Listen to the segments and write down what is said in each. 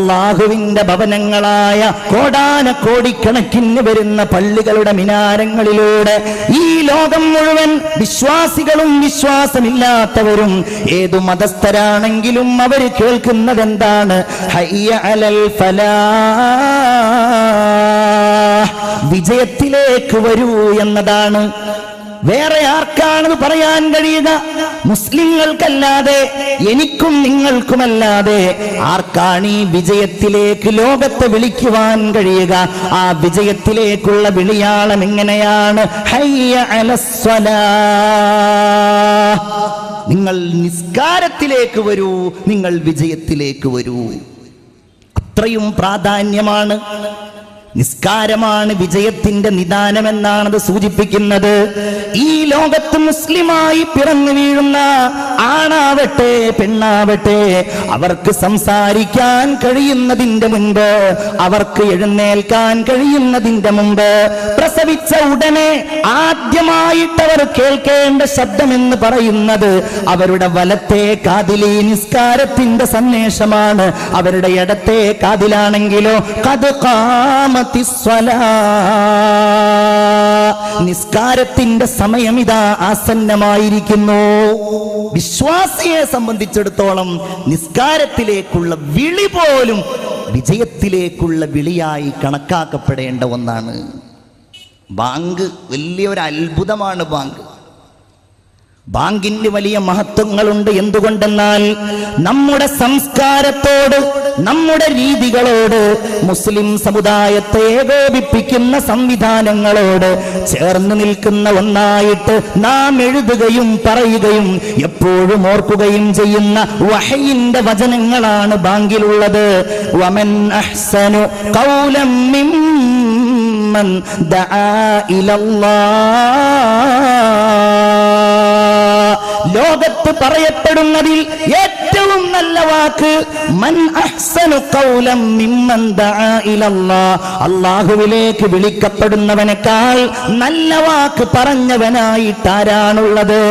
അള്ളാഹുവിന്റെ ഭവനങ്ങളായ കോടാനക്കോടിക്കണക്കിന് വരുന്ന പള്ളികളുടെ മിനാരങ്ങളിലൂടെ ഈ ലോകം മുഴുവൻ വിശ്വാസികളും വിശ്വാസമില്ലാത്തവരും ഏതു മതസ്ഥരാണെങ്കിലും അവർ കേൾക്കുന്നത് എന്താണ്? ഹയ്യ അലൽ ഫലാഹ്, വിജയത്തിലേക്ക് വരൂ എന്നതാണ്. വേറെ ആർക്കാണത് പറയാൻ കഴിയുക? മുസ്ലിങ്ങൾക്കല്ലാതെ, എനിക്കും നിങ്ങൾക്കുമല്ലാതെ ആർക്കാണ് ഈ വിജയത്തിലേക്ക് ലോകത്തെ വിളിക്കുവാൻ കഴിയുക? ആ വിജയത്തിലേക്കുള്ള വിളിയാളം എങ്ങനെയാണ്? ഹയ്യ അലസ്സലാഹ്, നിങ്ങൾ നിസ്കാരത്തിലേക്ക് വരൂ, നിങ്ങൾ വിജയത്തിലേക്ക് വരൂ. അത്രയും പ്രാധാന്യമാണ്. നിസ്കാരമാണ് വിജയത്തിന്റെ നിദാനമെന്നാണത് സൂചിപ്പിക്കുന്നത്. ഈ ലോകത്ത് മുസ്ലിമായി പിറന്നു വീഴുന്ന ആണാവട്ടെ പെണ്ണാവട്ടെ, അവർക്ക് സംസാരിക്കാൻ കഴിയുന്നതിന്റെ മുൻപ്, അവർക്ക് എഴുന്നേൽക്കാൻ കഴിയുന്നതിന്റെ മുമ്പ്, പ്രസവിച്ച ഉടനെ ആദ്യമായിട്ടവർ കേൾക്കേണ്ട ശബ്ദമെന്ന് പറയുന്നത് അവരുടെ വലത്തെ കാതിലെ നിസ്കാരത്തിന്റെ സന്ദേശമാണ്. അവരുടെ ഇടത്തെ കാതിലാണെങ്കിലോ ഖദ് ഖാമ നിസ്കാരത്തിന്റെ സമയം ഇതാ ആസന്നമായിരിക്കുന്നു. വിശ്വാസിയെ സംബന്ധിച്ചിടത്തോളം നിസ്കാരത്തിലേക്കുള്ള വിളി പോലും വിജയത്തിലേക്കുള്ള വിളിയായി കണക്കാക്കപ്പെടേണ്ട ഒന്നാണ്. ബാങ്ക് വലിയൊരു അത്ഭുതമാണ്. ബാങ്കിന് വലിയ മഹത്വങ്ങളുണ്ട്. എന്തുകൊണ്ടെന്നാൽ നമ്മുടെ സംസ്കാരത്തോട്, നമ്മുടെ രീതികളോട്, മുസ്ലിം സമുദായത്തെ ഏകോപിപ്പിക്കുന്ന സംവിധാനങ്ങളോട് ചേർന്ന് നിൽക്കുന്ന ഒന്നായിട്ട് നാം എഴുതുകയും പറയുകയും എപ്പോഴും ഓർക്കുകയും ചെയ്യുന്ന വഹയിന്റെ വചനങ്ങളാണ് ബാങ്കിലുള്ളത്. വമൻ അഹ്സനു ഖൗലൻ മിമ്മൻ ദആ ഇലല്ലാഹ്, ലോകത്ത് പറയപ്പെടുന്നതിൽ ഏറ്റവും നല്ല വാക്ക് മൻ അഹ്സനു ഖൗലൻ മിമ്മൻ ദആ ഇലല്ലാഹ്, അല്ലാഹുവിലേക്ക് വിളിക്കപ്പെടുന്നവനേക്കാൾ നല്ല വാക്ക് പറഞ്ഞവനായിട്ട് ആരാണുള്ളത്?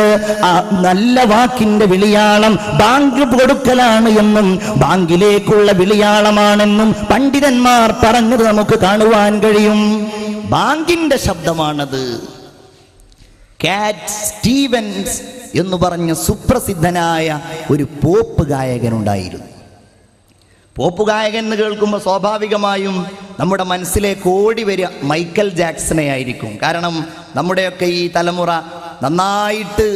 ആ നല്ല വാക്കിന്റെ വിളിയാളം ബാങ്ക് കൊടുക്കലാണ് എന്നും ബാങ്കിലേക്കുള്ള വിളിയാളമാണെന്നും പണ്ഡിതന്മാർ പറഞ്ഞത് നമുക്ക് കാണുവാൻ കഴിയും. ബാങ്കിന്റെ ശബ്ദമാണത്. കാറ്റ് സ്റ്റീവൻസ് എന്ന് പറഞ്ഞ സുപ്രസിദ്ധനായ ഒരു പോപ്പ് ഗായകനുണ്ടായിരുന്നു. പോപ്പ് ഗായകൻ എന്ന് കേൾക്കുമ്പോൾ സ്വാഭാവികമായും നമ്മുടെ മനസ്സിലേക്ക് ഓടി വരിക മൈക്കൽ ജാക്സനെ ആയിരിക്കും. കാരണം നമ്മുടെയൊക്കെ ഈ തലമുറ നന്നായിട്ട്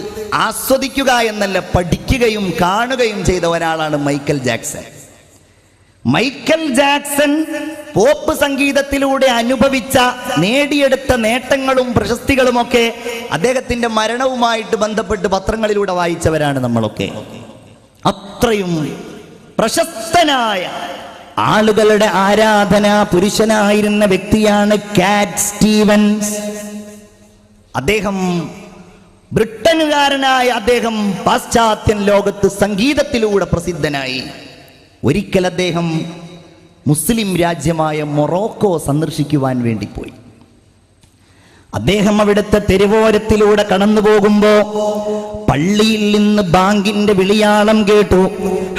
ആസ്വദിക്കുക എന്നല്ല, പഠിക്കുകയും കാണുകയും ചെയ്ത ഒരാളാണ് Michael Jackson. Michael Jackson pop സംഗീതത്തിലൂടെ അനുഭവിച്ച, നേടിയെടുത്ത നേട്ടങ്ങളും പ്രശസ്തികളുമൊക്കെ അദ്ദേഹത്തിന്റെ മരണവുമായിട്ട് ബന്ധപ്പെട്ട് പത്രങ്ങളിലൂടെ വായിച്ചവരാണ് നമ്മളൊക്കെ. അത്രയും പ്രശസ്തനായ, ആളുകളുടെ ആരാധനാ പുരുഷനായിരുന്ന വ്യക്തിയാണ് കാറ്റ് സ്റ്റീവൻസ്. അദ്ദേഹം ബ്രിട്ടനുകാരനായ അദ്ദേഹം പാശ്ചാത്യൻ ലോകത്ത് സംഗീതത്തിലൂടെ പ്രസിദ്ധനായി. ഒരിക്കൽ അദ്ദേഹം മുസ്ലിം രാജ്യമായ മൊറോക്കോ സന്ദർശിക്കുവാൻ വേണ്ടി പോയി. അദ്ദേഹം അവിടുത്തെ തെരുവോരത്തിലൂടെ കടന്നു പോകുമ്പോ പള്ളിയിൽ നിന്ന് ബാങ്കിന്റെ വിളിയാളം കേട്ടു.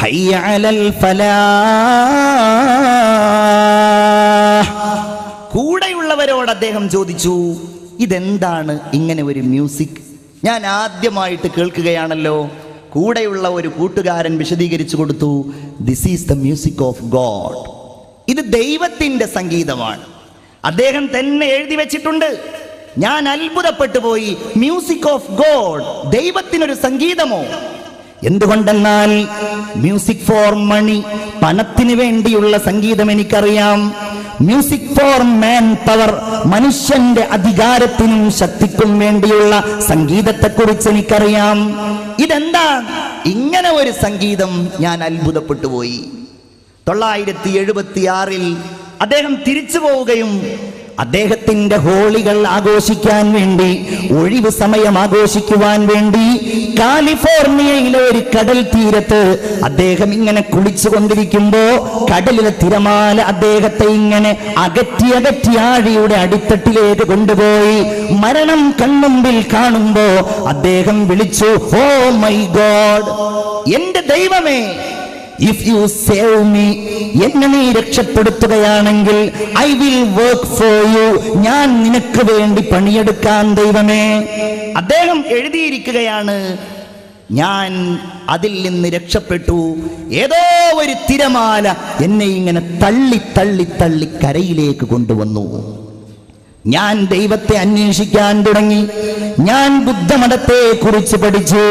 ഹയ്യ അലൽ ഫലാഹ്. കൂടെയുള്ളവരോട് അദ്ദേഹം ചോദിച്ചു, ഇതെന്താണ് ഇങ്ങനെ ഒരു മ്യൂസിക്? ഞാൻ ആദ്യമായിട്ട് കേൾക്കുകയാണല്ലോ. കൂടെയുള്ള ഒരു കൂട്ടുകാരൻ വിശദീകരിച്ചു കൊടുത്തു, this is the music of God. ഇത് ദൈവത്തിന്റെ സംഗീതമാണ്. അദ്ദേഹം തന്നെ എഴുതി വെച്ചിട്ടുണ്ട്. ഞാൻ അത്ഭുതപ്പെട്ടു പോയി. മ്യൂസിക് ഓഫ് ഗോഡ്, ദൈവത്തിനൊരു സംഗീതമോ? എന്തുകൊണ്ടെന്നാൽ മ്യൂസിക് ഫോർ മണി, പണത്തിന് വേണ്ടിയുള്ള സംഗീതം എനിക്കറിയാം. മ്യൂസിക് ഫോർ മാൻ പവർ, മനുഷ്യന്റെ അധികാരത്തിനും ശക്തിക്കും വേണ്ടിയുള്ള സംഗീതത്തെക്കുറിച്ച് എനിക്കറിയാം. ഇതെന്താ ഇങ്ങനെ ഒരു സംഗീതം? ഞാൻ അത്ഭുതപ്പെട്ടു പോയി. 976 അദ്ദേഹം തിരിച്ചു പോവുകയും അദ്ദേഹത്തിന്റെ ഹോളികൾ ആഘോഷിക്കാൻ വേണ്ടി, ഒഴിവ് സമയം ആഘോഷിക്കുവാൻ വേണ്ടി കാലിഫോർണിയയിലെ ഒരു കടൽ തീരത്ത് അദ്ദേഹം ഇങ്ങനെ കുളിച്ചുകൊണ്ടിരിക്കുമ്പോ കടലിലെ തിരമാല അദ്ദേഹത്തെ ഇങ്ങനെ അകറ്റി ആഴിയുടെ അടിത്തട്ടിലേക്ക് കൊണ്ടുപോയി. മരണം കൺമുമ്പിൽ കാണുമ്പോ അദ്ദേഹം വിളിച്ചു, ഓ മൈ ഗോഡ്, എന്റെ ദൈവമേ, ഇഫ് യു സേവ് മീ, എന്നെ നീ രക്ഷപ്പെടുത്തുകയാണെങ്കിൽ I will work for you, ഞാൻ നിനക്ക് വേണ്ടി പണിയെടുക്കാൻ ദൈവമേ. അദ്ദേഹം എഴുതിയിരിക്കുകയാണ്, ഞാൻ അതിൽ നിന്ന് രക്ഷപ്പെട്ടു. ഏതോ ഒരു തിരമാല എന്നെ ഇങ്ങനെ തള്ളി തള്ളി തള്ളി കരയിലേക്ക് കൊണ്ടുവന്നു. ഞാൻ ദൈവത്തെ അന്വേഷിക്കാൻ തുടങ്ങി. ഞാൻ ബുദ്ധമതത്തെ കുറിച്ച് പഠിച്ചു,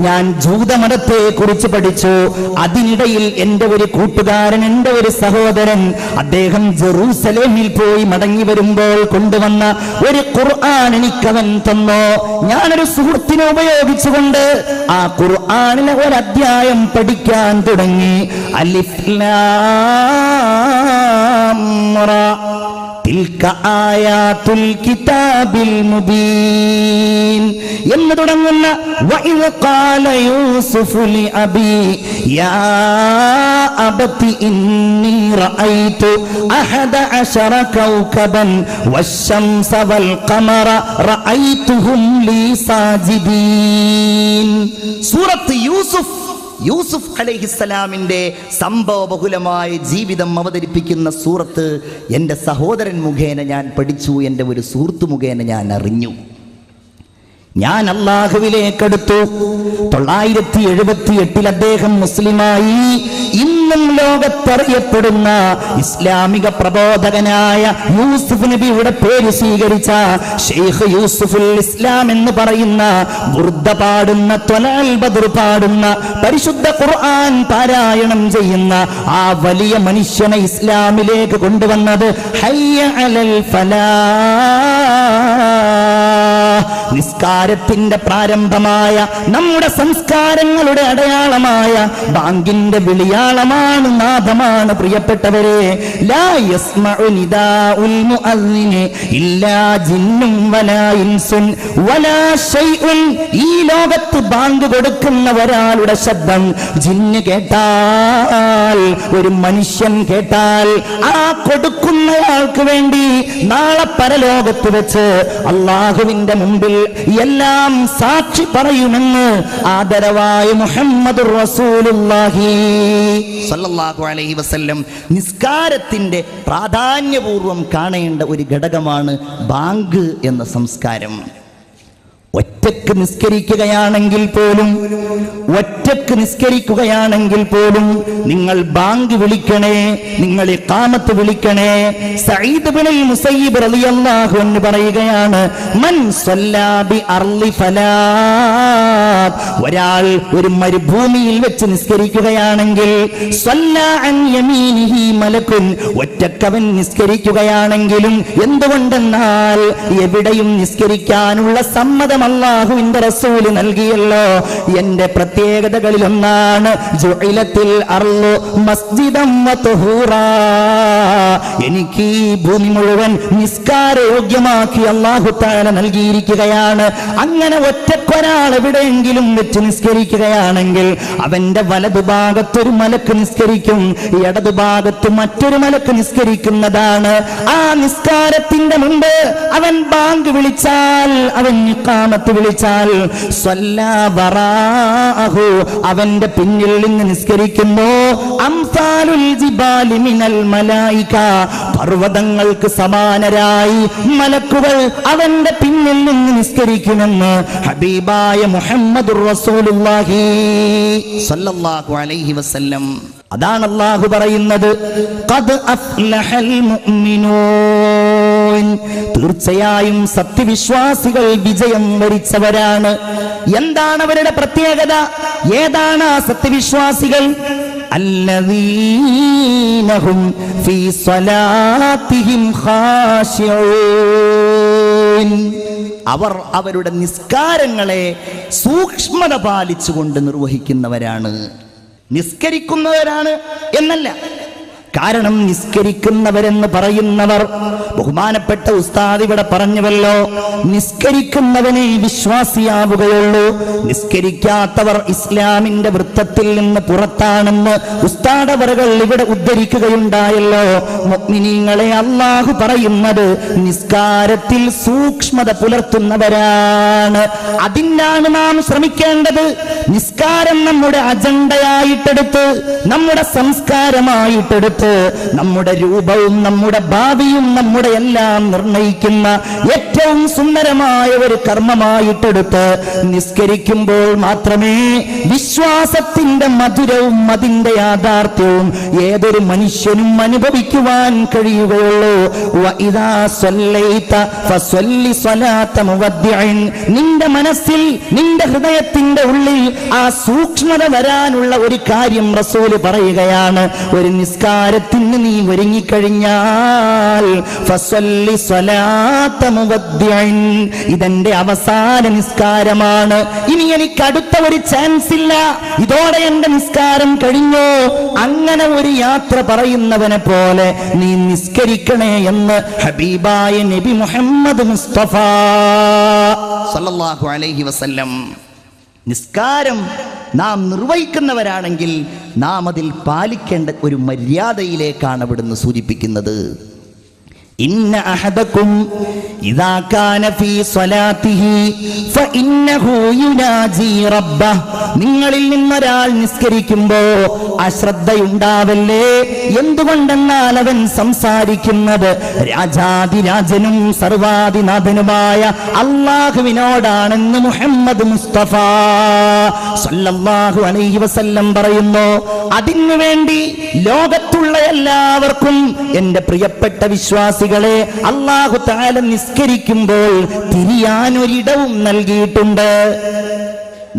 ഞാൻ ജൂതമതത്തെ കുറിച്ച് പഠിച്ചു. അതിനിടയിൽ എൻ്റെ ഒരു കൂട്ടുകാരൻ, എൻ്റെ ഒരു സഹോദരൻ, അദ്ദേഹം ജെറൂസലേമിൽ പോയി മടങ്ങി വരുമ്പോൾ കൊണ്ടുവന്ന ഒരു ഖുർആൻ എനിക്കവൻ തന്നു. ഞാനൊരു സുഹൃത്തിനെ ഉപയോഗിച്ചുകൊണ്ട് ആ ഖുർആനിലെ ഒരു അധ്യായം പഠിക്കാൻ തുടങ്ങി. അലിഫ് ലാം റാ തിൽക ആയാതുൽ കിതാബിൽ മുബീൻ എന്ന് തുടങ്ങുന്ന വഇദ് ഖാല യൂസുഫു ലി അബി യാ അബതി ഇന്നി റഅയ്തു അഹദ അശറ കൗകബൻ വശംസ വൽ ഖമറ റഅയ്തുഹും ലീ സാജിദീൻ. സൂറത്ത് യൂസുഫ് അലൈഹിസ്സലാമിന്റെ സംഭവബഹുലമായ ജീവിതം അവതരിപ്പിക്കുന്ന സൂറത്ത് എൻ്റെ സഹോദരൻ മുഖേന ഞാൻ പഠിച്ചു, എൻ്റെ ഒരു സുഹൃത്ത് മുഖേന ഞാൻ അറിഞ്ഞു. ഞാൻ അല്ലാഹുവിലേക്കടുത്തു. 978 അദ്ദേഹം മുസ്ലിമായി. ഇന്നും ലോകത്തറിയപ്പെടുന്ന ഇസ്ലാമിക പ്രബോധകനായ യൂസുഫ് നബിയുടെ പേര് സ്വീകരിച്ച ഷെയ്ഖ് യൂസുഫുൽ ഇസ്ലാം എന്ന് പറയുന്ന ബുർദ പാടുന്ന, ത്വലൽ ബദ്ർ പാടുന്ന, പരിശുദ്ധ ഖുർആൻ പാരായണം ചെയ്യുന്ന ആ വലിയ മനുഷ്യനെ ഇസ്ലാമിലേക്ക് കൊണ്ടുവന്നത് ഹയ്യ അലൽ ഫലാഹ്, നിസ്കാരത്തിന്റെ പ്രാരംഭമായ, നമ്മുടെ സംസ്കാരങ്ങളുടെ അടയാളമായ ബാങ്കിന്റെ വിളിയാളമാണ്, നാദമാണ്. പ്രിയപ്പെട്ടവരെ, ലാ യസ്മഉ നിദാഉൽ മുഅദ്ദിനി ഇല്ലാ ജിന്നും വലാ ഇൻസുൻ വലാ ഷൈഉൻ. ഈ ലോകത്ത് ബാങ്ക് കൊടുക്കുന്ന ഒരാളുടെ ശബ്ദം ജിന്ന് കേട്ടാൽ, ഒരു മനുഷ്യൻ കേട്ടാൽ, ആ കൊടുക്കുന്നയാൾക്ക് വേണ്ടി നാളെ പരലോകത്ത് വെച്ച് അല്ലാഹുവിന്റെ മുമ്പിൽ എല്ലാം സാക്ഷി പറയുമെന്ന് ആദരവായ മുഹമ്മദുർ റസൂലുള്ളാഹി സ്വല്ലല്ലാഹു അലൈഹി വസല്ലം നിസ്കാരത്തിന്റെ പ്രാധാന്യപൂർവം കാണേണ്ട ഒരു ഘടകമാണ് ബാങ്ക് എന്ന സംസ്കാരം. ഒറ്റക്ക് നിസ്കരിക്കുകയാണെങ്കിൽ പോലും നിങ്ങൾ ബാങ്ക് വിളിക്കണേ, നിങ്ങൾ ഇഖാമത്ത് വിളിക്കണേ. സഈദ് ഇബ്നുൽ മുസയ്യിബ് റളിയല്ലാഹു അൻഹു പറയുകയാണ്, മൻ സ്വല്ലാ ബി അർളി ഫലാത്ത്, ഒരാൾ ഒരു മരുഭൂമിയിൽ വെച്ച് നിസ്കരിക്കുകയാണെങ്കിൽ, സ്വല്ലാ അൻ യമീനിഹി മലക്കുൻ, ഒറ്റക്കവൻ നിസ്കരിക്കുകയാണെങ്കിലും, എന്തുകൊണ്ടെന്നാൽ എവിടെയും നിസ്കരിക്കാനുള്ള സമ്മതം അല്ലാഹുവിന്റെ റസൂല് നൽകിയല്ലോ. എന്റെ പ്രത്യേകതകളിൽ ഒന്നാണ് ജുഇലത്തിൽ അർളു മസ്ജിദൻ വതുഹൂറാ, എനിക്ക് ഈ ഭൂമി മുഴുവൻ നിസ്കാരയോഗ്യമാക്കി അല്ലാഹു തആല നൽകിയിരിക്കുകയാണ്. അങ്ങനെ ഒറ്റക്കൊരാൾ എവിടെയെങ്കിലും വെച്ച് നിസ്കരിക്കുകയാണെങ്കിൽ അവന്റെ വലതുഭാഗത്തൊരു മലക്ക് നിസ്കരിക്കും, ഇടതുഭാഗത്ത് മറ്റൊരു മലക്ക് നിസ്കരിക്കുന്നതാണ്. ആ നിസ്കാരത്തിന്റെ മുമ്പ് അവൻ ബാങ്ക് വിളിച്ചാൽ, അവൻ ഇഖാമത്ത് വിളിച്ചാൽ, സ്വല്ലാ വറാഅഹു, അവന്റെ പിന്നിൽ നിന്ന് നിസ്കരിക്കുന്നു. അംസാലുൽ ജിബാലി മിനൽ മലായിക, പർവ്വതങ്ങൾക്ക് സമാനരായി മലക്കുകൾ അവന്റെ പിന്നിൽ നിന്ന് നിസ്കരിക്കുമെന്ന് ഹബീബായ മുഹമ്മദുർ റസൂലുള്ളാഹി സ്വല്ലല്ലാഹു അലൈഹി വസല്ലം. അതാണ് അല്ലാഹു പറയുന്നത്, ഖദ് അഫ്ലഹൽ മുഅ്മിനൂൻ, തീർച്ചയായും സത്യവിശ്വാസികൾ വിജയം വരിച്ചവരാണ്. എന്താണ് അവരുടെ പ്രത്യേകത? ഏതാണ് ആ സത്യവിശ്വാസികൾ? അല്ലദീനഹും ഫീ സ്വലാത്തിഹിം ഖാശിഊൻ, അവർ അവരുടെ നിസ്കാരങ്ങളെ സൂക്ഷ്മത പാലിച്ചുകൊണ്ട് നിർവഹിക്കുന്നവരാണ്. നിസ്കരിക്കുന്നവരാണ് എന്നല്ല, കാരണം നിസ്കരിക്കുന്നവരെന്ന് പറയുന്നവർ, ബഹുമാനപ്പെട്ട ഉസ്താദ് ഇവിടെ പറഞ്ഞുവല്ലോ, നിസ്കരിക്കുന്നവനെ വിശ്വാസിയാവുകയുള്ളൂ, നിസ്കരിക്കാത്തവർ ഇസ്ലാമിന്റെ വൃത്തത്തിൽ നിന്ന് പുറത്താണെന്ന് ഉസ്താദ് അവറുകൾ ഇവിടെ ഉദ്ധരിക്കുകയുണ്ടായല്ലോ. മുഅ്മിനീങ്ങളെ, അല്ലാഹു പറയുന്നത് നിസ്കാരത്തിൽ സൂക്ഷ്മത പുലർത്തുന്നവരാണ്. അതിനാണ് നാം ശ്രമിക്കേണ്ടത്. നിസ്കാരം നമ്മുടെ അജണ്ടയായിട്ടെടുത്ത്, നമ്മുടെ സംസ്കാരമായിട്ടെടുത്ത്, നമ്മുടെ രൂപവും നമ്മുടെ ഭാവിയും നമ്മുടെ എല്ലാം നിർണയിക്കുന്ന ഏറ്റവും സുന്ദരമായ ഒരു കർമ്മമായിട്ടെടുത്ത് നിസ്കരിക്കുമ്പോൾ മാത്രമേ വിശ്വാസത്തിന്റെ മധുരവും അതിന്റെ യാഥാർത്ഥ്യവും ഏതൊരു മനുഷ്യനും അനുഭവിക്കുവാൻ കഴിയുകയുള്ളൂ. വഇദാ സ്വല്ലൈത ഫസ്വല്ലി സ്വലാത മുവദ്ദിഇൻ. നിന്റെ മനസ്സിൽ, നിന്റെ ഹൃദയത്തിന്റെ ഉള്ളിൽ ആ സൂക്ഷ്മത വരാനുള്ള ഒരു കാര്യം റസൂല് പറയുകയാണ്. ഒരു നിസ്കാരത്തിന് നീ ഒരുങ്ങിക്കഴിഞ്ഞാൽ ഫസ്വല്ലി സ്വലാത മുവദ്ദിഇൻ, ഇതെന്റെ അവസാന നിസ്കാരമാണ്, ഇനി എനിക്ക് അടുത്ത ഒരു ചാൻസ് ഇല്ല, ഇതോടെ എന്റെ നിസ്കാരം കഴിഞ്ഞോ, അങ്ങനെ ഒരു യാത്ര പറയുന്നവനെ പോലെ നീ നിസ്കരിക്കണേ എന്ന് ഹബീബായ നബി മുഹമ്മദ് മുസ്തഫ സല്ലല്ലാഹു അലൈഹി വസല്ലം. നിസ്കാരം നാം നിർവഹിക്കുന്നവരാണെങ്കിൽ നാം അതിൽ പാലിക്കേണ്ട ഒരു മര്യാദയിലേക്കാണ് അവിടുന്ന് സൂചിപ്പിക്കുന്നത്. ഇന്ന അഹദകും ഇദാ കാന ഫീ സ്വലാത്തിഹി ഫഇന്നഹു യുനാജി റബ്ബഹ്. നിങ്ങളിൽ നിന്നൊരാൾ നിസ്കരിക്കുമ്പോൾ അശ്രദ്ധയുണ്ടാവല്ലേ. എന്തുകൊണ്ടെന്നാൽ അവൻ സംസാരിക്കുന്നത് രാജാതിരാജനും സർവാധിനാഥനുമായ അല്ലാഹുവിനോടാണെന്ന് മുഹമ്മദ് മുസ്തഫ സല്ലല്ലാഹു അലൈഹി വസല്ലം പറയുന്നു. അതിനുവേണ്ടി ലോകത്തുള്ള എല്ലാവർക്കും, എന്റെ പ്രിയപ്പെട്ട വിശ്വാസികളെ, അല്ലാഹു തആല നിസ്കരിക്കുമ്പോൾ തിരിയാനൊരിടവും നൽകിയിട്ടുണ്ട്.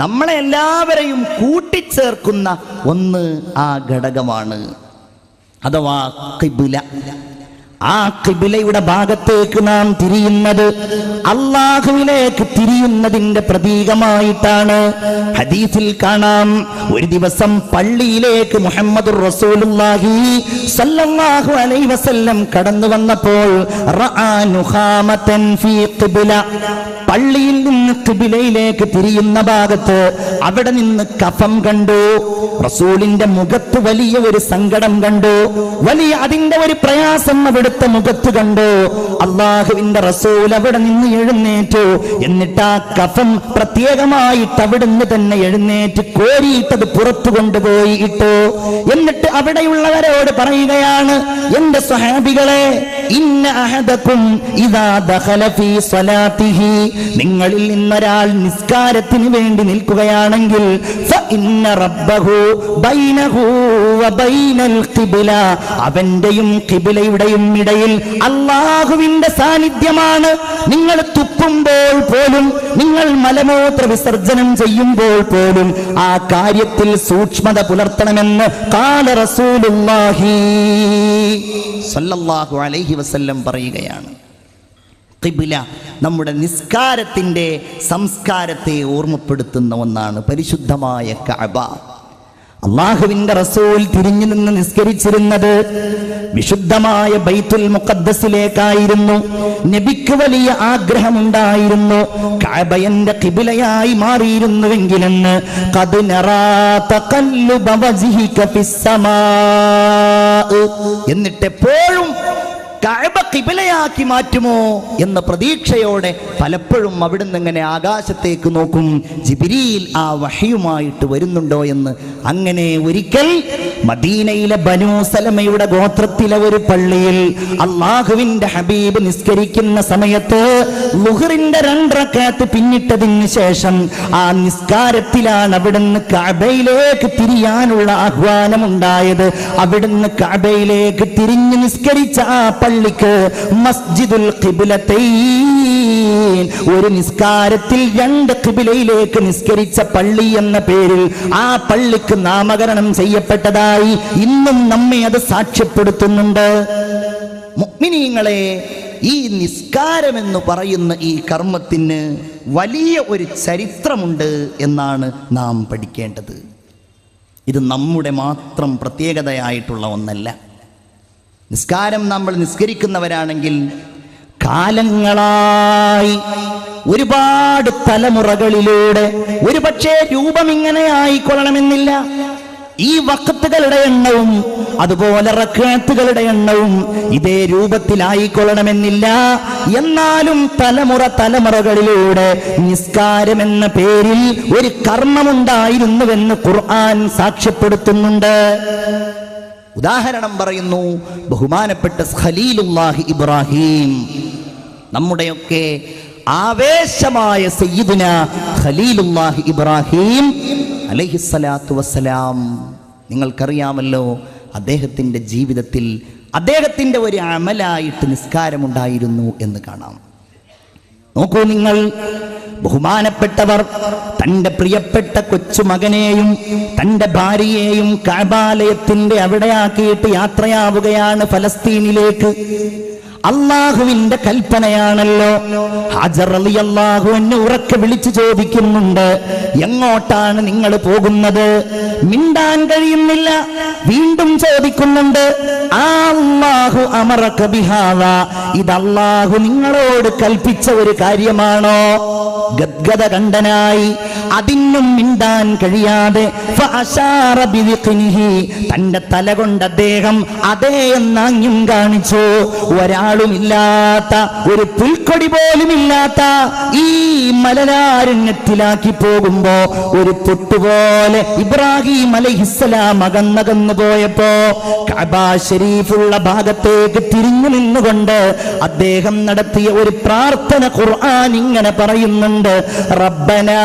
നമ്മളെ എല്ലാവരെയും കൂട്ടിച്ചേർക്കുന്ന ഒന്ന് ആ ഘടകമാണ്, അഥവാ ഖിബ്ല. ആ ഖിബ്ലയുടെ ഭാഗത്തേക്ക് നാം തിരിയുന്നത് അല്ലാഹുവിലേക്ക് തിരിയുന്നതിന്റെ പ്രതീകമായിട്ടാണ്. ഹദീസിൽ കാണാം, ഒരു ദിവസം പള്ളിയിലേക്ക് മുഹമ്മദുർ റസൂലുള്ളാഹി സ്വല്ലല്ലാഹു അലൈഹി വസല്ലം കടന്നു വന്നപ്പോൾ റആ നുഖാമതൻ ഫീ ഖിബ്ല, പള്ളിയിൽ നിന്ന് ഖിബ്ലയിലേക്ക് തിരിയുന്ന ഭാഗത്ത് അവിടെ നിന്ന് കഫം കണ്ടു. റസൂലിന്റെ മുഖത്ത് വലിയ ഒരു സങ്കടം കണ്ടു, വലിയ അതിന്റെ ഒരു പ്രയാസം അവിടുത്തെ മുഖത്ത് കണ്ടു. അള്ളാഹുവിന്റെ റസൂൽ അവിടെ നിന്ന് എഴുന്നേറ്റു. എന്നിട്ട് ആ കഫം പ്രത്യേകമായിട്ട് അവിടുന്ന് തന്നെ എഴുന്നേറ്റ് കോരിയിട്ടത് പുറത്തു കൊണ്ടുപോയി ഇട്ടു. എന്നിട്ട് അവിടെയുള്ളവരോട് പറയുകയാണ്, എന്റെ സ്വഹാബികളെ, ഇന്ന അഹദകും ഇദാ ദഖല ഫീ സ്വലാത്തിഹി, നിങ്ങളിൽ നിന്നൊരാൾ നിസ്കാരത്തിന് വേണ്ടി നിൽക്കുകയാണെങ്കിൽ ഫഇന്ന റബ്ബഹു ബൈനഹു വബൈനൽ ഖിബ്ല, അവന്റെയും ഖിബ്ലയുടെയും ഇടയിൽ അല്ലാഹുവിന്റെ സാന്നിധ്യമാണ്. നിങ്ങൾ തുപ്പുമ്പോൾ പോലും, നിങ്ങൾ മലമൂത്ര വിസർജനം ചെയ്യുമ്പോൾ പോലും ആ കാര്യത്തിൽ സൂക്ഷ്മത പുലർത്തണമെന്ന് ഖാല റസൂലുള്ളാഹി സ്വല്ലല്ലാഹു അലൈഹി വസല്ലം പറയുകയാണ്. ഖിബ്ല നമ്മുടെ നിസ്കാരത്തിന്റെ സംസ്കാരത്തെ ഓർമ്മപ്പെടുത്തുന്ന ഒന്നാണ്. പരിശുദ്ധമായ കഅബ, അല്ലാഹുവിന്റെ റസൂൽ തിരിഞ്ഞു നിന്ന് നിസ്കരിച്ചിരുന്നത് വിശുദ്ധമായ ബൈത്തുൽ മുഖദ്ദസിലേക്കായിരുന്നു. നബിക്ക് വലിയ ആഗ്രഹമുണ്ടായിരുന്നു കഅബയുടെ ഖിബ്ലയായി മാറിയിരുന്നുവെങ്കിലെന്ന്. ഖദ് നറാ തഖല്ലുബ വജ്ഹിക ഫിസ്സമാ, എന്നിട്ടെപ്പോഴും കഅബ ഖിബ്ലയാക്കി മാറ്റുമോ എന്ന പ്രതീക്ഷയോടെ പലപ്പോഴും അവിടുന്ന് ഇങ്ങനെ ആകാശത്തേക്ക് നോക്കും, ജിബ്രീൽ ആ വഹയുമായിട്ട് വരുന്നുണ്ടോ എന്ന്. അങ്ങനെ ഒരിക്കൽ മദീനയിലെ ബനൂ സലമയുടെ ഗോത്രത്തിലെ ഒരു പള്ളിയിൽ അല്ലാഹുവിന്റെ ഹബീബ് നിസ്കരിക്കുന്ന സമയത്ത് ളുഹറിന്റെ 2 റക്അത്ത് പിന്നിട്ടതിന് ശേഷം ആ നിസ്കാരത്തിലാണ് അവിടുന്ന് കഅബയിലേക്ക് തിരിയാനുള്ള ആഹ്വാനം ഉണ്ടായത്. അവിടുന്ന് കഅബയിലേക്ക് തിരിഞ്ഞ് നിസ്കരിച്ച ആ പള്ളിക്ക് മസ്ജിദുൽ ഖിബ്ലതൈൻ, ഒരു നിസ്കാരത്തിൽ 2 ഖിബ്ലയിലേക്ക് നിസ്കരിച്ച പള്ളി എന്ന പേരിൽ ആ പള്ളിക്ക് നാമകരണം ചെയ്യപ്പെട്ടതായി ഇന്നും നമ്മെ അത് സാക്ഷ്യപ്പെടുത്തുന്നുണ്ട്. മുഅ്മിനീങ്ങളെ, ഈ നിസ്കാരമെന്ന് പറയുന്ന ഈ കർമ്മത്തിന് വലിയ ഒരു ചരിത്രമുണ്ട് എന്നാണ് നാം പഠിക്കേണ്ടത്. ഇത് നമ്മുടെ മാത്രം പ്രത്യേകതയായിട്ടുള്ള ഒന്നല്ല. നിസ്കാരം നമ്മൾ നിസ്കരിക്കുന്നവരാണെങ്കിൽ കാലങ്ങളായി ഒരുപാട് തലമുറകളിലൂടെ ഒരുപക്ഷേ രൂപം ഇങ്ങനെ ആയിക്കൊള്ളണമെന്നില്ല. ഈ വഖത്തുകളുടെ എണ്ണവും അതുപോലെ റക്അത്തുകളുടെ എണ്ണവും ഇതേ രൂപത്തിലായിക്കൊള്ളണമെന്നില്ല. എന്നാലും തലമുറകളിലൂടെ നിസ്കാരം എന്ന പേരിൽ ഒരു കർമ്മമുണ്ടായിരുന്നുവെന്ന് ഖുർആൻ സാക്ഷ്യപ്പെടുത്തുന്നുണ്ട്. ഉദാഹരണം പറയുന്നു, ബഹുമാനപ്പെട്ട ഖലീലുല്ലാഹി ഇബ്രാഹിം, നമ്മുടെയൊക്കെ ആവേശമായ സയ്യിദുന ഖലീലുല്ലാഹി ഇബ്രാഹിം അലൈഹിസ്സലാത്തു വസ്സലാം. നിങ്ങൾക്കറിയാമല്ലോ, അദ്ദേഹത്തിൻ്റെ ജീവിതത്തിൽ അദ്ദേഹത്തിൻ്റെ ഒരു അമലായിട്ട് നിസ്കാരമുണ്ടായിരുന്നു എന്ന് കാണാം. നോക്കൂ നിങ്ങൾ, ബഹുമാനപ്പെട്ടവർ തൻ്റെ പ്രിയപ്പെട്ട കൊച്ചുമകനെയും തൻ്റെ ഭാര്യയെയും കഅബാലയത്തിൻ്റെ അവിടെയാക്കിയിട്ട് യാത്രയാവുകയാണ് ഫലസ്തീനിലേക്ക്. അള്ളാഹുവിന്റെ കൽപ്പനയാണല്ലോ. ഹാജർ റളിയല്ലാഹു അൻഹു ഉറക്കെ വിളിച്ചു ചോദിക്കുന്നുണ്ട്, എങ്ങോട്ടാണ് നിങ്ങൾ പോകുന്നത്? മിണ്ടാൻ കഴിയുന്നില്ല. വീണ്ടും ചോദിക്കുന്നുണ്ട്, അല്ലാഹു അമറക ബിഹാദാ, ഇത് അല്ലാഹു നിങ്ങളോട് കൽപ്പിച്ച ഒരു കാര്യമാണോ? ഗദ്ഗദ കണ്ഠനായി, അതിനും മിണ്ടാൻ കഴിയാതെ ഫഅശാറ ബിദിഖ്നിഹി, തന്റെ തല കൊണ്ട് അദ്ദേഹം അതേ എന്നാങ്യം കാണിച്ചു. ഒരാളുമില്ലാത്ത, ഒരു പുൽക്കൊടി പോലും ഇല്ലാത്ത ഈ മലനാരണ്യത്തിലാക്കി പോകുമ്പോ ഒരു പൊട്ടുപോലെ ഇബ്രാഹിം അലൈഹിസ്സലാം അകന്നകന്നു പോയപ്പോ കഅബ ശരീഫുള്ള ഭാഗത്തേക്ക് തിരിഞ്ഞു നിന്നുകൊണ്ട് അദ്ദേഹം നടത്തിയ ഒരു പ്രാർത്ഥന ഖുർആൻ ഇങ്ങനെ പറയുന്നുണ്ട്, റബ്ബനാ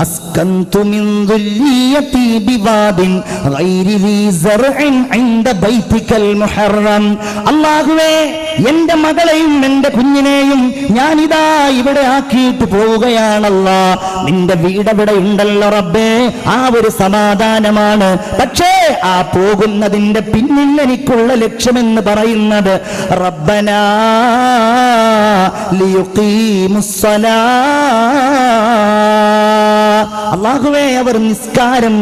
أسكنت من ذريتي بواد غير ذي زرع عند بيتك المحرم. അല്ലാഹുവേ, എന്റെ മകളെയും എന്റെ കുഞ്ഞിനെയും ഞാനിതാ ഇവിടെ ആക്കിയിട്ട് പോവുകയാണല്ലോ. നിന്റെ വീടവിടെ ഉണ്ടല്ലോ റബ്ബേ, ആ ഒരു സമാധാനമാണ്. പക്ഷേ ആ പോകുന്നതിന്റെ പിന്നിൽ എനിക്കുള്ള ലക്ഷ്യമെന്ന് പറയുന്നത് റബ്ബനാ ലിയുഖീമുസ്സലാ, അല്ലാഹുവേ, അവർ നിസ്കാരം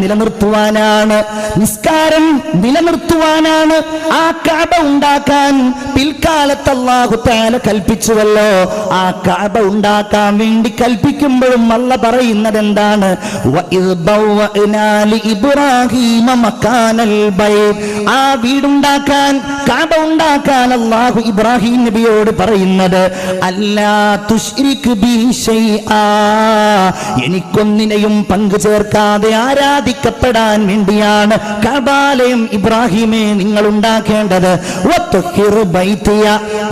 നിലനിർത്തുവാനാണ് ആ കഅബ ഉണ്ടാക്കാൻ പിൽക്കാലത്ത് അല്ലാഹു തആല കൽപ്പിച്ചുവല്ലോ. ആ കഅബ ഉണ്ടാക്കാൻ വേണ്ടി കൽപ്പിക്കുമ്പോഴും അല്ലാഹു പറയുന്നത് എന്താണ്? വഇദ് ബവഅനാ ലിഇബ്രാഹീമ മകാനൽ ബൈത്ത്, ആ വീടുണ്ടാക്കാൻ, കഅബ ഉണ്ടാക്കാൻ അല്ലാഹു ഇബ്രാഹിം നബിയോട് പറയുന്നത് അല്ലാ തുശ്രിക് ബി ശൈആ, എനിക്കൊന്നിനെയും പങ്കു ചേർക്കാതെ ആരാധിക്കപ്പെടാൻ വേണ്ടിയാണ് കഅബാലയം ഇബ്രാഹിമെ നിങ്ങൾ ഉണ്ടാക്കേണ്ടത്. വത്ഹിർ ബൈതിയ,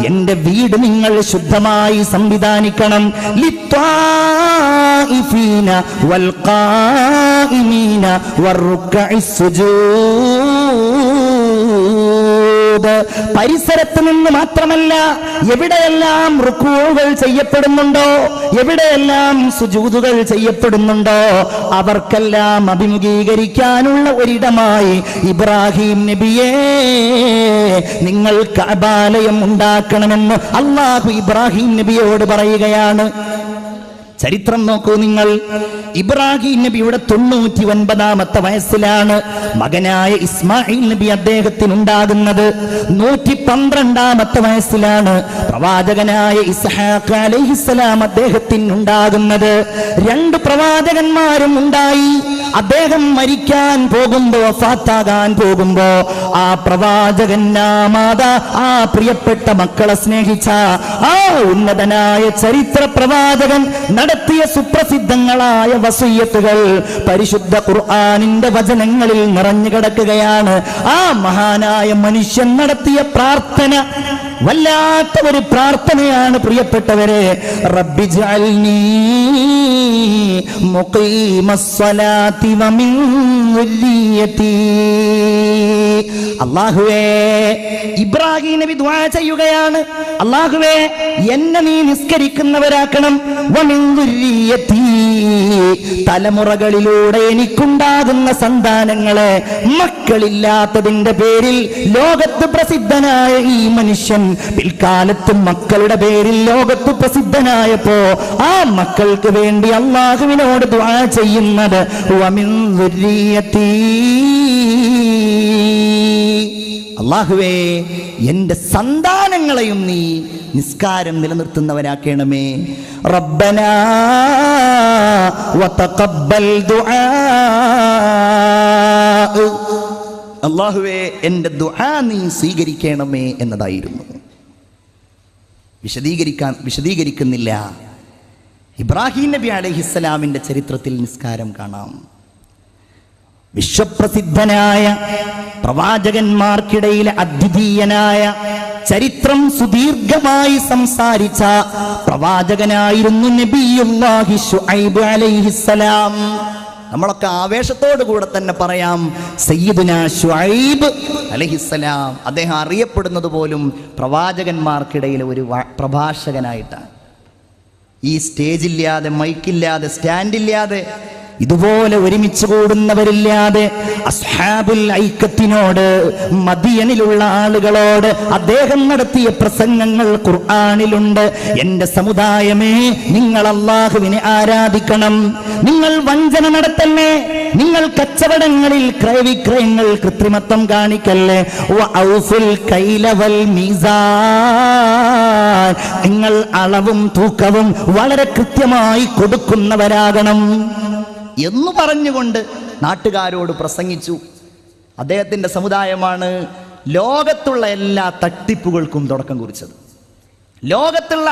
എന്റെ വീട് നിങ്ങൾ ശുദ്ധമായി സംവിധാനിക്കണം. ലിത്വാഇഫീന വൽ ഖായിമീന വറുക്കഇസ് സുജൂദ്, പരിസരത്ത് നിന്ന് മാത്രമല്ല, എവിടെയെല്ലാം റുക്കൂകൾ ചെയ്യപ്പെടുന്നുണ്ടോ, എവിടെയെല്ലാം സുജൂദുകൾ ചെയ്യപ്പെടുന്നുണ്ടോ, അവർക്കെല്ലാം അഭിമുഖീകരിക്കാനുള്ള ഒരിടമായി ഇബ്രാഹിം നബിയെ നിങ്ങൾ കഅബാലയം ഉണ്ടാക്കണമെന്ന് അല്ലാഹു ഇബ്രാഹിം നബിയോട് പറയുകയാണ്. ചരിത്രം നോക്കൂ നിങ്ങൾ. ഇബ്രാഹിം നബിയുടെ 99 വയസ്സിലാണ് മകനായ ഇസ്മായിൽ നബി അദ്ദേഹത്തിനുണ്ടാകുന്നത്. 112 വയസ്സിലാണ് പ്രവാചകനായ ഇസ്ഹാഖ് അലൈഹിസ്സലാം അദ്ദേഹത്തിനുണ്ടാകുന്നത്. 2 പ്രവാചകന്മാരും ഉണ്ടായി. അദ്ദേഹം മരിക്കാൻ പോകുമ്പോ, വഫാത്താകാൻ പോകുമ്പോ, ആ പ്രവാചകൻ മാതാ, ആ പ്രിയപ്പെട്ട മക്കളെ സ്നേഹിച്ച ആ ഉന്നതനായ ചരിത്ര പ്രവാചകൻ നടത്തിയ സുപ്രസിദ്ധങ്ങളായ വസിയ്യത്തുകൾ പരിശുദ്ധ ഖുർആനിന്റെ വചനങ്ങളിൽ നിറഞ്ഞു കിടക്കുകയാണ്. ആ മഹാനായ മനുഷ്യൻ നടത്തിയ പ്രാർത്ഥന വല്ലാത്ത ഒരു പ്രാർത്ഥനയാണ് പ്രിയപ്പെട്ടവരെ. റബ്ബി ജഅൽനീ മുഖീമസ്സലാത്തി വമിൻ ദുർരിയതി, അല്ലാഹുവേ, ഇബ്രാഹിം നബി ദുആ ചെയ്യുകയാണ്, അല്ലാഹുവേ, എന്നെ നീ നിസ്കരിക്കുന്നവരാക്കണം. വമിൻ ദുർരിയതി, തലമുറകളിലൂടെ എനിക്കുണ്ടാകുന്ന സന്താനങ്ങളെ മക്കളില്ലാത്തതിന്റെ പേരിൽ ലോകത്ത് പ്രസിദ്ധനായ ഈ മനുഷ്യൻ പിൽക്കാലത്ത് മക്കളുടെ പേരിൽ ലോകത്ത് പ്രസിദ്ധനായപ്പോ ആ മക്കൾക്ക് വേണ്ടി അല്ലാഹുവിനോട് ദുആ ചെയ്യുന്നത് വമിൻ ദുർരിയത്തി, അല്ലാഹുവേ എന്റെ സന്താനങ്ങളെയും നീ നിസ്കാരം നിലനിർത്തുന്നവനാക്കണമേ. റബ്ബനാ വതഖബ്ബൽ ദുആ, അല്ലാഹുവേ എന്റെ ദുആ നീ സ്വീകരിക്കണമേ എന്നതായിരുന്നു. വിശദീകരിക്കുന്നില്ല. ഇബ്രാഹിം നബി അലൈഹിസ്സലാമിന്റെ ചരിത്രത്തിൽ നിസ്കാരം കാണാം. വിശ്വപ്രസിദ്ധനായ പ്രവാചകന്മാർക്കിടയിലെ അദ്വിതീയനായ ചരിത്രം സുദീർഘമായി സംസാരിച്ച പ്രവാചകനായിരുന്നു നബിയുല്ലാഹി ശുഐബ് അലൈഹിസ്സലാം. നമ്മളൊക്കെ ആവേശത്തോടു കൂടെ തന്നെ പറയാം സയ്യിദുനാ ശുഐബ് അലൈഹിസ്സലാം. അദ്ദേഹം അറിയപ്പെടുന്നത് പോലും പ്രവാചകന്മാർക്കിടയിലെ ഒരു പ്രഭാഷകനായിട്ടാണ്. ഈ സ്റ്റേജില്ലാതെ, മൈക്കില്ലാതെ, സ്റ്റാൻഡില്ലാതെ, ഇതുപോലെ ഒരുമിച്ച് കൂടുന്നവരില്ലാതെ അസ്ഹാബുൽ ഐക്കത്തിനോട്, മദിയനിലുള്ള ആളുകളോട് അദ്ദേഹം നടത്തിയ പ്രസംഗങ്ങൾ ഖുർആനിലുണ്ട്. എന്റെ സമുദായമേ, നിങ്ങൾ അല്ലാഹുവിനെ ആരാധിക്കണം, നിങ്ങൾ വഞ്ചന നടത്തല്ലേ, നിങ്ങൾ കച്ചവടങ്ങളിൽ ക്രയവിക്രയങ്ങൾ കൃത്രിമത്വം കാണിക്കല്ലേ, വഔഫുൽ കൈല വൽ മീസാൻ, നിങ്ങൾ അളവും തൂക്കവും വളരെ കൃത്യമായി കൊടുക്കുന്നവരാകണം എന്ന് പറഞ്ഞുകൊണ്ട് നാട്ടുകാരോട് പ്രസംഗിച്ചു. അദ്ദേഹത്തിൻ്റെ സമുദായമാണ് ലോകത്തുള്ള എല്ലാ തട്ടിപ്പുകൾക്കും തുടക്കം കുറിച്ചത്. ലോകത്തുള്ള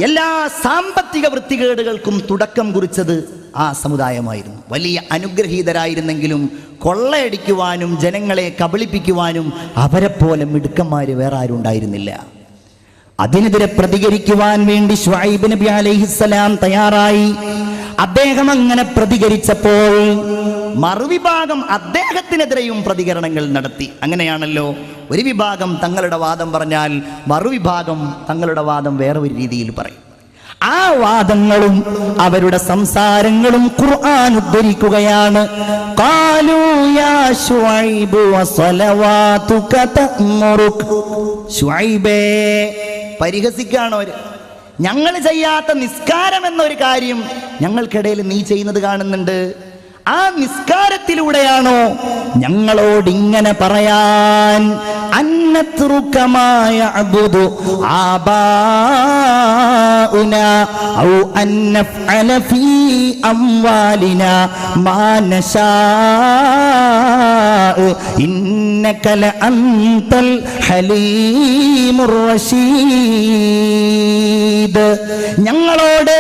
എല്ലാ സാമ്പത്തിക വൃത്തികേടുകൾക്കും തുടക്കം കുറിച്ചത് ആ സമുദായമായിരുന്നു. വലിയ അനുഗ്രഹീതരായിരുന്നെങ്കിലും കൊള്ളയടിക്കുവാനും ജനങ്ങളെ കബളിപ്പിക്കുവാനും അവരെപ്പോലെ മിടുക്കന്മാര് വേറെ ആരും ഉണ്ടായിരുന്നില്ല. അതിനെതിരെ പ്രതികരിക്കുവാൻ വേണ്ടി ശുഐബ് നബി അലൈഹിസ്സലാം തയ്യാറായി. അദ്ദേഹം അങ്ങനെ പ്രതികരിച്ചപ്പോൾ മറുവിഭാഗം അദ്ദേഹത്തിനെതിരെയും പ്രതികരണങ്ങൾ നടത്തി. അങ്ങനെയാണല്ലോ, ഒരു വിഭാഗം തങ്ങളുടെ വാദം പറഞ്ഞാൽ മറുവിഭാഗം തങ്ങളുടെ വാദം വേറെ ഒരു രീതിയിൽ പറയും. ആ വാദങ്ങളും അവരുടെ സംസാരങ്ങളും ഖുർആൻ ഉദ്ധരിക്കുകയാണ്. ഖാലൂ യാ ശുഐബ് വസലവാതുക തഅ്മുറുക, ശുഐബേ, പരിഹസിക്കാണോ അവര്? ഞങ്ങൾ ചെയ്യാത്ത നിസ്കാരം എന്നൊരു കാര്യം ഞങ്ങൾക്കിടയിൽ നീ ചെയ്യുന്നത് കാണുന്നുണ്ട്. ആ നിസ്കാരത്തിലൂടെയാണോ ഞങ്ങളോട് ഇങ്ങനെ പറയാൻ? അന്നത്രുകമായ അബ്ദു ആബാഉന ഔ അന്നഫഅല ഫീ അംവാലിന മാ നശാ ഇന്നക ലഅൻതൽ ഹലീമുർ റശീദ്. ഞങ്ങളോട്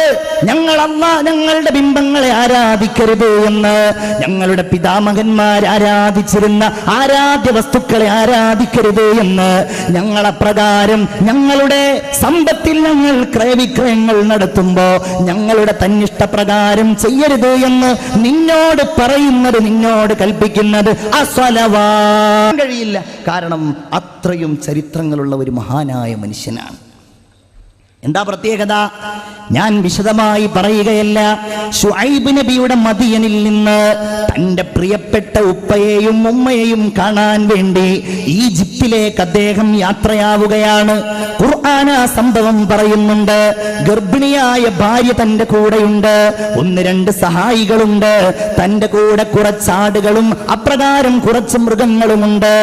ഞങ്ങളുടെ ബിംബങ്ങളെ ആരാധിക്കരുത് എന്ന്, ഞങ്ങളുടെ പിതാമഹന്മാർ ആരാധിച്ചിരുന്ന ആരാധ്യ വസ്തുക്കളെ ആരാധിക്കരുത് എന്ന്, ഞങ്ങളെപ്രകാരം ഞങ്ങളുടെ സമ്പത്തിൽ ഞങ്ങൾ ക്രയവിക്രയങ്ങൾ നടത്തുമ്പോ ഞങ്ങളുടെ തന്നിഷ്ടപ്രകാരം ചെയ്യരുത് എന്ന് നിന്നോട് പറയുന്നത്, നിന്നോട് കൽപ്പിക്കുന്നത് അസ്വലവാൻ കഴിയില്ല. കാരണം അത്രയും ചരിത്രങ്ങളുള്ള ഒരു മഹാനായ മനുഷ്യനാണ്. എന്താ പ്രത്യേകത? ഞാൻ വിശദമായി പറയുകയല്ല. ശുഐബ് നബിയുടെ മദിയനിൽ നിന്ന് തന്റെ പ്രിയപ്പെട്ട ഉപ്പയെയും ഉമ്മയെയും കാണാൻ വേണ്ടി ഈജിപ്തിലേക്ക് അദ്ദേഹം യാത്രയാവുകയാണ്. ഖുർആൻ ആ സംഭവം പറയുന്നുണ്ട്. ഗർഭിണിയായ ഭാര്യ തന്റെ കൂടെയുണ്ട്, 1-2 സഹായികളുണ്ട്, തന്റെ കൂടെ കുറച്ചാടുകളും അപ്രകാരം കുറച്ച് മൃഗങ്ങളുമുണ്ട്.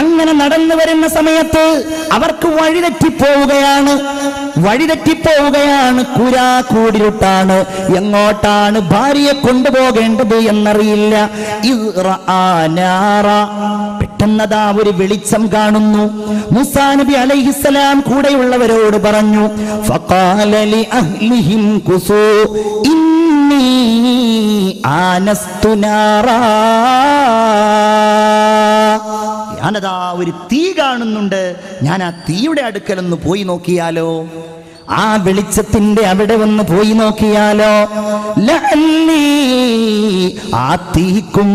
അങ്ങനെ നടന്നു വരുന്ന സമയത്ത് അവർക്ക് വഴിതെറ്റിപ്പോവുകയാണ്. കൂരിരുട്ടാണ്. എങ്ങോട്ടാണ് ഭാര്യയെ കൊണ്ടുപോകേണ്ടത് എന്നറിയില്ല. പെട്ടെന്നതാ ഒരു വെളിച്ചം കാണുന്നു. മൂസാ നബി അലൈഹിസ്സലാം കൂടെയുള്ളവരോട് പറഞ്ഞു, ഫഖാല ലി അഹ്ലിഹിം കുസൂ ഇന്നി ആനസ്തു നാറാ, ഞാനതാ ഒരു തീ കാണുന്നുണ്ട്, ഞാൻ ആ തീയുടെ അടുക്കലൊന്ന് പോയി നോക്കിയാലോ, ആ വെളിച്ചത്തിന്റെ അവിടെ വന്ന് പോയി നോക്കിയാലോ. ലഅല്ലി ആതീകും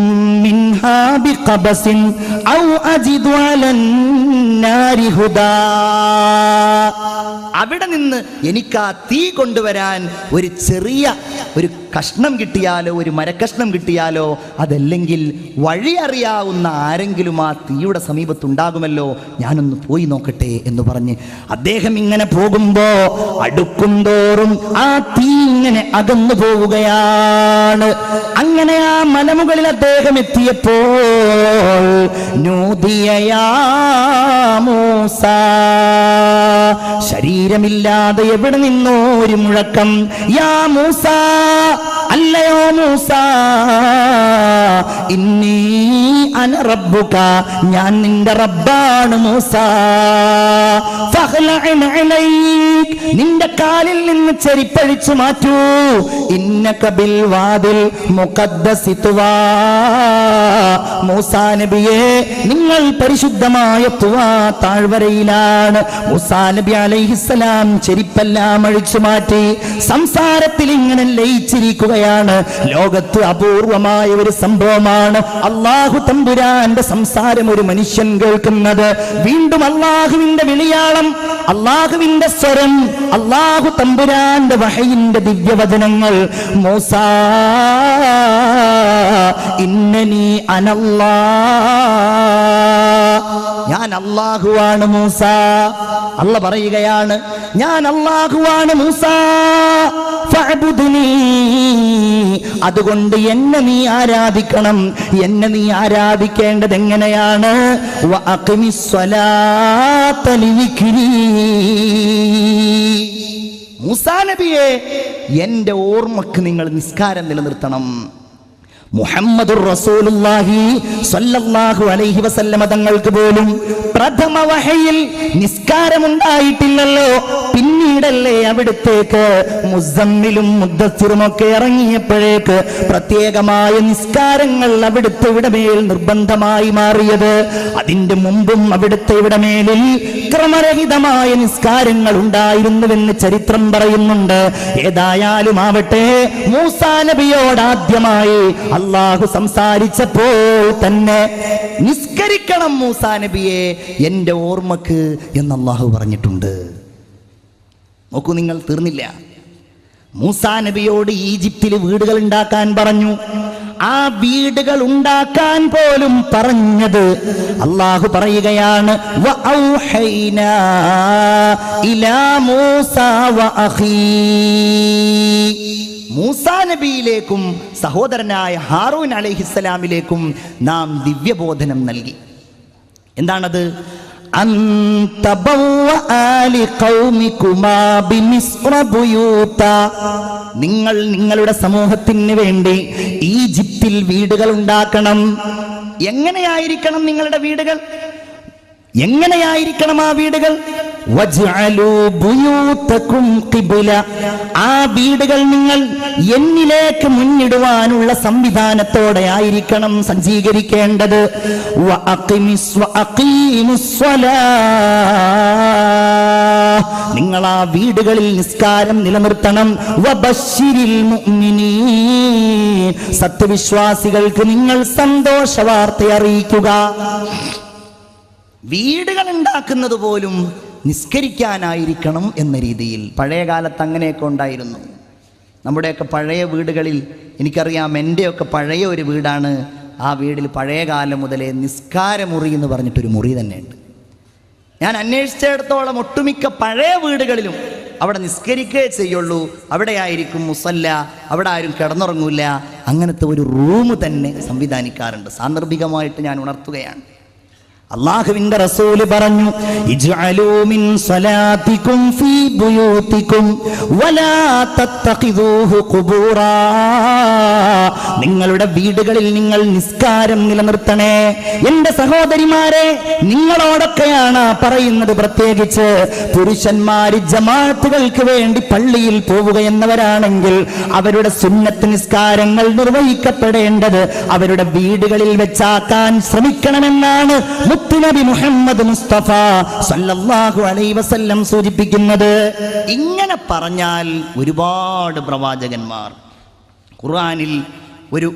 മിൻഹാ ബിഖബസിൻ ഔ അജിദു അലൻ നാരി ഹുദാ, ആ അവിടെ നിന്ന് എനിക്ക് ആ തീ കൊണ്ടുവരാൻ ഒരു ചെറിയ ഒരു കഷ്ണം കിട്ടിയാലോ, ഒരു മരക്കഷ്ണം കിട്ടിയാലോ, അതല്ലെങ്കിൽ വഴി അറിയാവുന്ന ആരെങ്കിലും ആ തീയുടെ സമീപത്തുണ്ടാകുമല്ലോ, ഞാനൊന്ന് പോയി നോക്കട്ടെ എന്ന് പറഞ്ഞ് അദ്ദേഹം ഇങ്ങനെ പോകുമ്പോ അടുക്കും തോറും ആ തീ ഇങ്ങനെ അകന്നു പോവുകയാണ്. അങ്ങനെ ആ മലമുകളിൽ അദ്ദേഹം എത്തിയപ്പോൾ നൂദിയയാ മൂസ, ശരീരമില്ലാതെ എവിടെ നിന്നോ ഒരു മുഴക്കം, യാ മൂസ, അല്ലയോ മൂസ, ഇന്നി അന റബ്ബുക, ഞാൻ നിന്റെ റബ്ബാണ് മൂസ, ഫഖ്ലഅൻ അലൈക്, നിന്റെ കാലിൽ നിന്ന് ചെരിപ്പഴിച്ചു മാറ്റൂ, ഇന്നക ബിൽ വാദിൽ മുഖദ്ദസി തുവാ, മൂസാ നബിയെ നിങ്ങൾ പരിശുദ്ധമായ തുവാ താഴ്വരയിലാണ്. മൂസാ നബി അലൈഹിസ്സലാം ചെരിപ്പെല്ലാം അഴിച്ചു മാറ്റി സംസാരത്തിൽ ഇങ്ങനെ ലയിച്ചിരിക്കുകയാണ്. ലോകത്ത് അപൂർവമായ ഒരു സംഭവമാണ് അല്ലാഹു തമ്പുരാന്റെ സംസാരം ഒരു മനുഷ്യൻ കേൾക്കുന്നത്. വീണ്ടും അല്ലാഹുവിന്റെ വിളിയാളം, അല്ലാഹുവിന്റെ സ്വരം, അല്ലാഹു തമ്പുരാന്റെ വഹയിന്റെ ദിവ്യവചനങ്ങൾ. മൂസാ ഇന്നനി അനല്ലാ, ഞാൻ അല്ലാഹുവാണ് മൂസ. അല്ലാഹ് പറയുകയാണ് ഞാൻ അല്ലാഹുവാണ് മൂസ, ഫഅബ്ദുനി, അതുകൊണ്ട് എന്നെ നീ ആരാധിക്കണം. എന്നെ നീ ആരാധിക്കേണ്ടത് എങ്ങനെയാണ്? വഅഖിമിസ് സ്വലാത്ത ലിദിക്രി, മൂസാ നബിയെ എന്റെ ഓർമ്മക്ക് നിങ്ങൾ നിസ്കാരം നിലനിർത്തണം. മുഹമ്മദുർ റസൂലുള്ളാഹി സ്വല്ലല്ലാഹു അലൈഹി വസല്ലമ തങ്ങൾക്ക് പോലും പ്രഥമ വഹയിൽ നിസ്കാരമുണ്ടായിട്ടില്ലല്ലോ. പിന്നീടല്ലേ അവിടത്തേക്ക് മുസമ്മിലും മുദ്ദസ്സിറുമൊക്കെ ഇറങ്ങിയപ്പോഴേക്ക് പ്രത്യേകമായ നിസ്കാരങ്ങൾ അവിടുത്തെ ഇവിടമേൽ നിർബന്ധമായി മാറിയത്. അതിന്റെ മുമ്പും അവിടുത്തെ ഇവിടമേലിൽ ക്രമരഹിതമായ നിസ്കാരങ്ങൾ ഉണ്ടായിരുന്നുവെന്ന് ചരിത്രം പറയുന്നുണ്ട്. ഏതായാലും ആവട്ടെ, മൂസാ നബിയോട് ആദ്യമായി അല്ലാഹു സംസാരിച്ചപ്പോൾ തന്നെ നിസ്കരിക്കണം മൂസാ നബിയെ എന്റെ ഓർമ്മക്ക് എന്ന് അല്ലാഹു പറഞ്ഞിട്ടുണ്ട്. നോക്കൂ, നിങ്ങൾ തീർന്നില്ല. മൂസാ നബിയോട് ഈജിപ്തിൽ വീടുകൾ ഉണ്ടാക്കാൻ പറഞ്ഞു. ആ വീടുകൾ ഉണ്ടാക്കാൻ പോലും പറഞ്ഞത് അല്ലാഹു പറയുകയാണ്, വഔഹൈനാ ഇലാ മൂസാ വഅഖീ, മൂസാ നബിയിലേക്കും സഹോദരനായ ഹാറൂൻ അലൈഹിസ്സലാമിലേക്കും നാം ദിവ്യബോധനം നൽകി. എന്താണത്? നിങ്ങൾ നിങ്ങളുടെ സമൂഹത്തിന് വേണ്ടി ഈജിപ്തിൽ വീടുകൾ ഉണ്ടാക്കണം. എങ്ങനെയായിരിക്കണം നിങ്ങളുടെ വീടുകൾ? എങ്ങനെയായിരിക്കണം ആ വീടുകൾ? വജ്അലൂ ബുയൂതകും ഖിബ്ല, ആ വീടുകൾ നിങ്ങൾ എന്നിലേക്ക് മുന്നിടുവാനുള്ള സംവിധാനത്തോടെ ആയിരിക്കണം സജ്ജീകരിക്കേണ്ടത്. നിങ്ങൾ ആ വീടുകളിൽ നിസ്കാരം നിലനിർത്തണം. വബശ്ശിരിൽ മുഅ്മിനീൻ, സത്യവിശ്വാസികൾക്ക് നിങ്ങൾ സന്തോഷ വാർത്ത അറിയിക്കുക. വീടുകൾ ഉണ്ടാക്കുന്നത് പോലും നിസ്കരിക്കാനായിരിക്കണം എന്ന രീതിയിൽ. പഴയ കാലത്ത് അങ്ങനെയൊക്കെ ഉണ്ടായിരുന്നു. നമ്മുടെയൊക്കെ പഴയ വീടുകളിൽ, എനിക്കറിയാം, എൻ്റെയൊക്കെ പഴയ ഒരു വീടാണ്. ആ വീടിൽ പഴയ കാലം മുതലേ നിസ്കാരമുറി എന്ന് പറഞ്ഞിട്ടൊരു മുറി തന്നെയുണ്ട്. ഞാൻ അന്വേഷിച്ചിടത്തോളം ഒട്ടുമിക്ക പഴയ വീടുകളിലും അവിടെ നിസ്കരിക്കുകയേ ചെയ്യുള്ളൂ. അവിടെ ആയിരിക്കും മുസല്ല, അവിടെ ആരും കിടന്നുറങ്ങൂല. അങ്ങനത്തെ ഒരു റൂം തന്നെ സംവിധാനിക്കാറുണ്ട്. സാന്ദർഭികമായിട്ട് ഞാൻ ഉണർത്തുകയാണ്. അല്ലാഹുവിന്റെ റസൂല് പറഞ്ഞു, ഇജ്അലൂ മിൻ സ്വലാത്തികും ഫീ ബുയൂതികും വലാ തത്തഖിദൂഹു ഖുബൂറാ, നിങ്ങളുടെ വീടുകളിൽ നിങ്ങൾ നിസ്കാരം നിലനിർത്തണേ. എന്റെ സഹോദരിമാരെ, നിങ്ങളോടൊക്കെയാണ് പറയുന്നത്. പ്രത്യേകിച്ച് പുരുഷന്മാര് ജമാഅത്തുകൾക്ക് വേണ്ടി പള്ളിയിൽ പോവുകയെന്നവരാണെങ്കിൽ അവരുടെ സുന്നത്ത് നിസ്കാരങ്ങൾ നിർവഹിക്കപ്പെടേണ്ടത് അവരുടെ വീടുകളിൽ വെച്ചാക്കാൻ ശ്രമിക്കണമെന്നാണ് മുത്തുനബി മുഹമ്മദ് മുസ്തഫ സല്ലല്ലാഹു അലൈഹി വസല്ലം സൂചിപ്പിക്കുന്നത്. ഇങ്ങനെ പറഞ്ഞാൽ ഒരുപാട് പ്രവാചകന്മാർ ഖുർആനിൽ ഒരു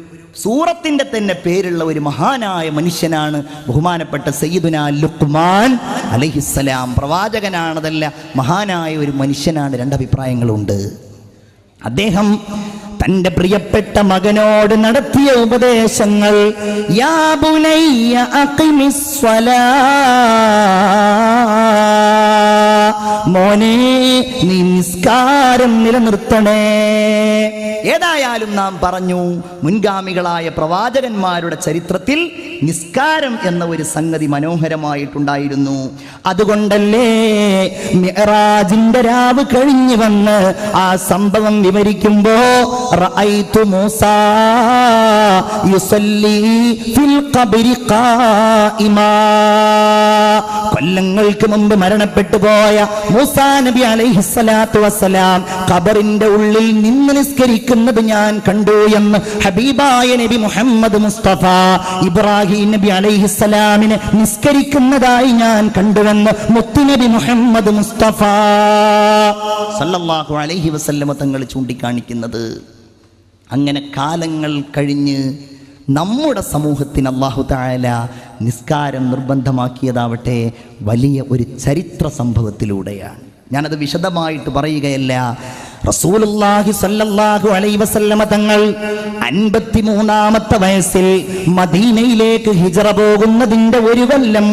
സൂറത്തിന്റെ തന്നെ പേരുള്ള ഒരു മഹാനായ മനുഷ്യനാണ് ബഹുമാനപ്പെട്ട സയ്യിദുനാ ലുഖ്മാൻ അലൈഹിസ്സലാം. പ്രവാചകനാണതല്ല, മഹാനായ ഒരു മനുഷ്യനാണ്. രണ്ടഭിപ്രായങ്ങളുണ്ട്. അദ്ദേഹം തൻ്റെ പ്രിയപ്പെട്ട മകനോട് നടത്തിയ ഉപദേശങ്ങൾ, യാ ബുനയ്യ അഖിമിസ്സലാ, മോനെ നീ നിസ്കാരം നിലനിർത്തണേ. ഏതായാലും നാം പറഞ്ഞു, മുൻഗാമികളായ പ്രവാചകന്മാരുടെ ചരിത്രത്തിൽ നിസ്കാരം എന്ന ഒരു സംഗതി മനോഹരമായിട്ടുണ്ടായിരുന്നു. അതുകൊണ്ടല്ലേ മിഅ്റാജിന്റെ രാവ് കഴിഞ്ഞു വന്ന് ആ സംഭവം വിവരിക്കുമ്പോ റഅയ്തു മൂസാ യുസല്ലി ഫിൽ ഖബ്രി ഖായിമാ, കൊല്ലങ്ങൾക്ക് മുമ്പ് മരണപ്പെട്ടു പോയ മൂസാ നബി അലൈഹിസ്സലാത്തു വസ്സലാം ഖബറിന്റെ ഉള്ളിൽ നിന്ന് നിസ്കരിക്കുന്നത് ഞാൻ കണ്ടു എന്ന് ഹബീബായ നബി മുഹമ്മദ് മുസ്തഫ ഇബ്രാഹിം നബി അലൈഹിസ്സലാമിനെ നിസ്കരിക്കുന്നതായി ഞാൻ കണ്ടുവെന്ന് മുത്തുനബി മുഹമ്മദ് മുസ്തഫ സല്ലല്ലാഹു അലൈഹി വസല്ലമ തങ്ങൾ ചൂണ്ടിക്കാണിക്കുന്നത്. അങ്ങനെ കാലങ്ങൾ കഴിഞ്ഞ് നമ്മുടെ സമൂഹത്തിന് അല്ലാഹു തആല നിസ്കാരം നിർബന്ധമാക്കിയതാവട്ടെ വലിയ ഒരു ചരിത്ര സംഭവത്തിലൂടെയാണ്. ഞാനത് വിശദമായിട്ട് പറയുകയല്ല. റസൂലുള്ളാഹി സ്വല്ലല്ലാഹു അലൈഹി വസല്ലമ തങ്ങൾ 53-ാമത്തെ വയസ്സിൽ മദീനയിലേക്ക് ഹിജ്റ പോകുന്നതിന്റെ ഒരു കൊല്ലം